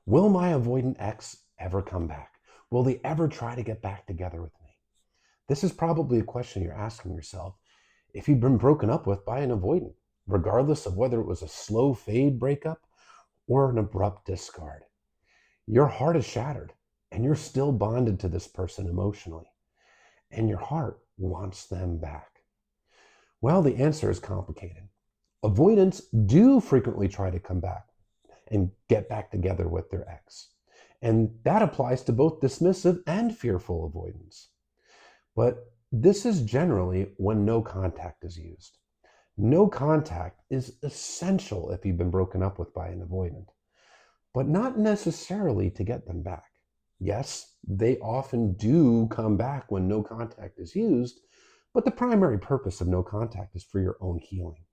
Will my avoidant ex ever come back? Will they ever try to get back together with me? This is probably a question you're asking yourself if you've been broken up with by an avoidant, regardless of whether it was a slow fade breakup or an abrupt discard. Your heart is shattered and you're still bonded to this person emotionally, and your heart wants them back. Well, the answer is complicated. Avoidants do frequently try to come back and get back together with their ex. And that applies to both dismissive and fearful avoidance. But this is generally when no contact is used. No contact is essential if you've been broken up with by an avoidant, but not necessarily to get them back. Yes, they often do come back when no contact is used, but the primary purpose of no contact is for your own healing.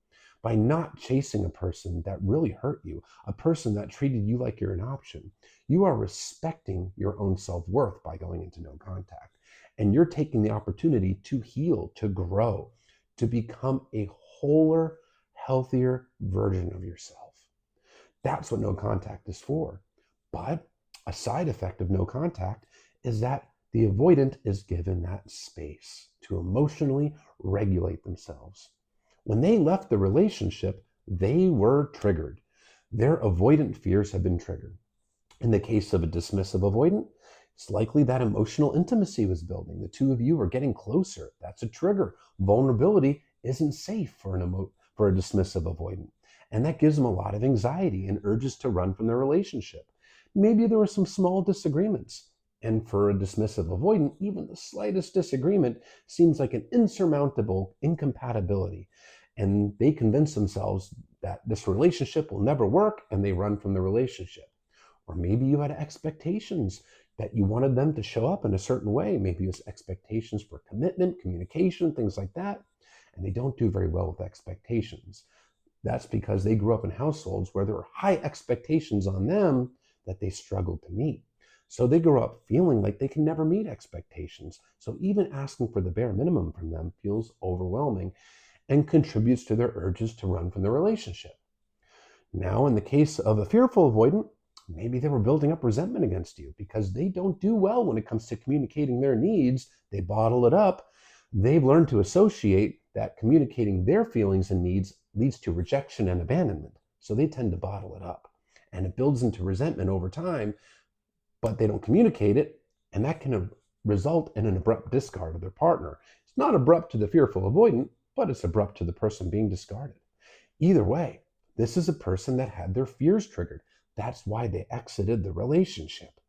By not chasing a person that really hurt you, a person that treated you like you're an option, you are respecting your own self-worth by going into no contact. And you're taking the opportunity to heal, to grow, to become a wholer, healthier version of yourself. That's what no contact is for. But a side effect of no contact is that the avoidant is given that space to emotionally regulate themselves. When they left the relationship, they were triggered. Their avoidant fears have been triggered. In the case of a dismissive avoidant, it's likely that emotional intimacy was building. The two of you are getting closer. That's a trigger. Vulnerability isn't safe for a dismissive avoidant. And that gives them a lot of anxiety and urges to run from their relationship. Maybe there were some small disagreements. And for a dismissive avoidant, even the slightest disagreement seems like an insurmountable incompatibility. And they convince themselves that this relationship will never work and they run from the relationship. Or maybe you had expectations that you wanted them to show up in a certain way. Maybe it's expectations for commitment, communication, things like that. And they don't do very well with expectations. That's because they grew up in households where there were high expectations on them that they struggled to meet. So they grow up feeling like they can never meet expectations. So even asking for the bare minimum from them feels overwhelming and contributes to their urges to run from the relationship. Now, in the case of a fearful avoidant, maybe they were building up resentment against you because they don't do well when it comes to communicating their needs. They bottle it up. They've learned to associate that communicating their feelings and needs leads to rejection and abandonment. So they tend to bottle it up. And it builds into resentment over time, but they don't communicate it. And that can result in an abrupt discard of their partner. It's not abrupt to the fearful avoidant, but it's abrupt to the person being discarded. Either way, this is a person that had their fears triggered. That's why they exited the relationship.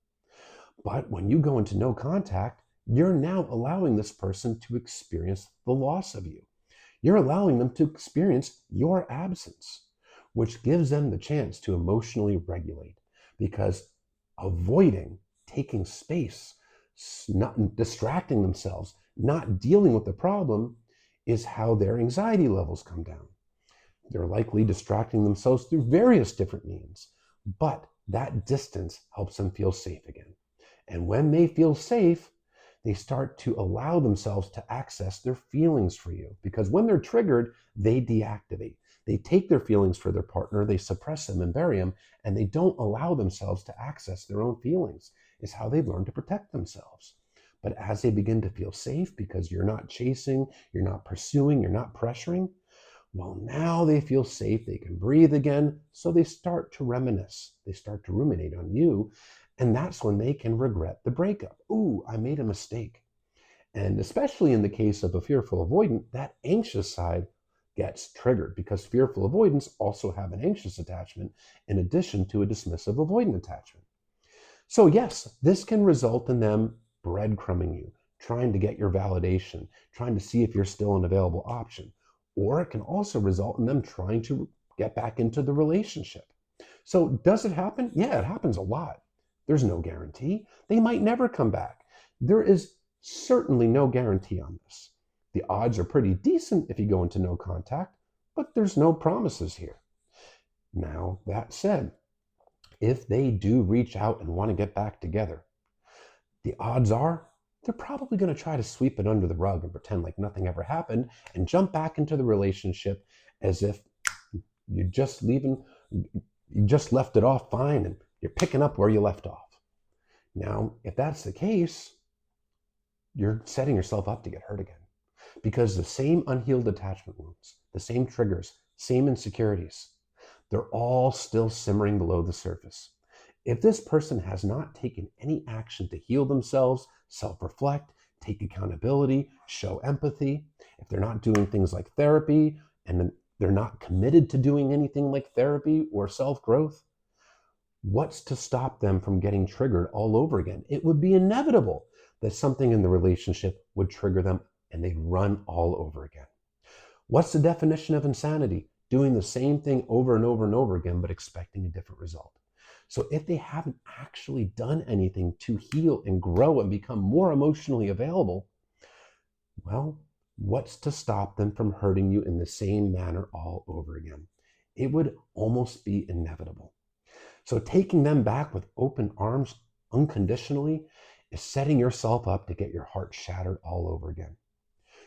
But when you go into no contact, you're now allowing this person to experience the loss of you. You're allowing them to experience your absence, which gives them the chance to emotionally regulate. Because avoiding, taking space, not distracting themselves, not dealing with the problem is how their anxiety levels come down. They're likely distracting themselves through various different means, but that distance helps them feel safe again. And when they feel safe, they start to allow themselves to access their feelings for you. Because when they're triggered, they deactivate. They take their feelings for their partner, they suppress them and bury them, and they don't allow themselves to access their own feelings. It's how they've learned to protect themselves. But as they begin to feel safe because you're not chasing, you're not pursuing, you're not pressuring, well, now they feel safe, they can breathe again, so they start to reminisce. They start to ruminate on you, and that's when they can regret the breakup. Ooh, I made a mistake. And especially in the case of a fearful avoidant, that anxious side gets triggered because fearful avoidants also have an anxious attachment in addition to a dismissive avoidant attachment. So yes, this can result in them breadcrumbing you, trying to get your validation, trying to see if you're still an available option. Or it can also result in them trying to get back into the relationship. So does it happen? Yeah, it happens a lot. There's no guarantee. They might never come back. There is certainly no guarantee on this. The odds are pretty decent if you go into no contact, but there's no promises here. Now, that said, if they do reach out and want to get back together, the odds are they're probably going to try to sweep it under the rug and pretend like nothing ever happened and jump back into the relationship as if you just left it off fine and You're picking up where you left off. Now, if that's the case, you're setting yourself up to get hurt again. Because the same unhealed attachment wounds, the same triggers, same insecurities, they're all still simmering below the surface. If this person has not taken any action to heal themselves, self-reflect, take accountability, show empathy, if they're not doing things like therapy, and they're not committed to doing anything like therapy or self-growth, what's to stop them from getting triggered all over again? It would be inevitable that something in the relationship would trigger them and they'd run all over again. What's the definition of insanity? Doing the same thing over and over and over again, but expecting a different result. So if they haven't actually done anything to heal and grow and become more emotionally available, well, what's to stop them from hurting you in the same manner all over again? It would almost be inevitable. So taking them back with open arms unconditionally is setting yourself up to get your heart shattered all over again.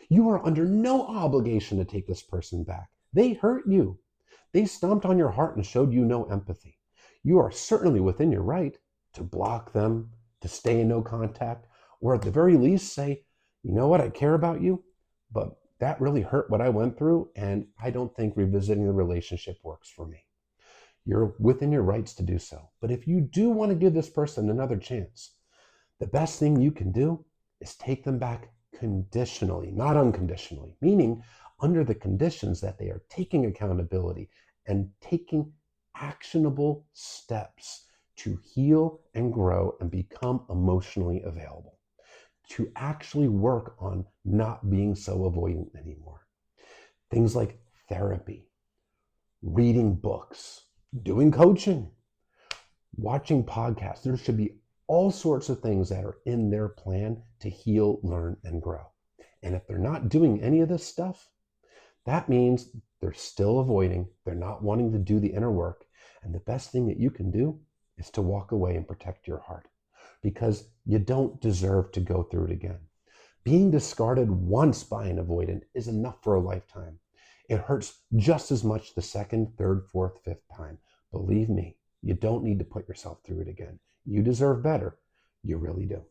You are under no obligation to take this person back. They hurt you. They stomped on your heart and showed you no empathy. You are certainly within your right to block them, to stay in no contact, or at the very least say, you know what, I care about you, but that really hurt what I went through, and I don't think revisiting the relationship works for me. You're within your rights to do so. But if you do want to give this person another chance, the best thing you can do is take them back conditionally, not unconditionally, meaning under the conditions that they are taking accountability and taking actionable steps to heal and grow and become emotionally available, to actually work on not being so avoidant anymore. Things like therapy, reading books, doing coaching, watching podcasts. There should be all sorts of things that are in their plan to heal, learn, and grow. And if they're not doing any of this stuff, that means they're still avoiding, they're not wanting to do the inner work. And the best thing that you can do is to walk away and protect your heart, because you don't deserve to go through it again. Being discarded once by an avoidant is enough for a lifetime. It hurts just as much the second, third, fourth, fifth time. Believe me, you don't need to put yourself through it again. You deserve better. You really do.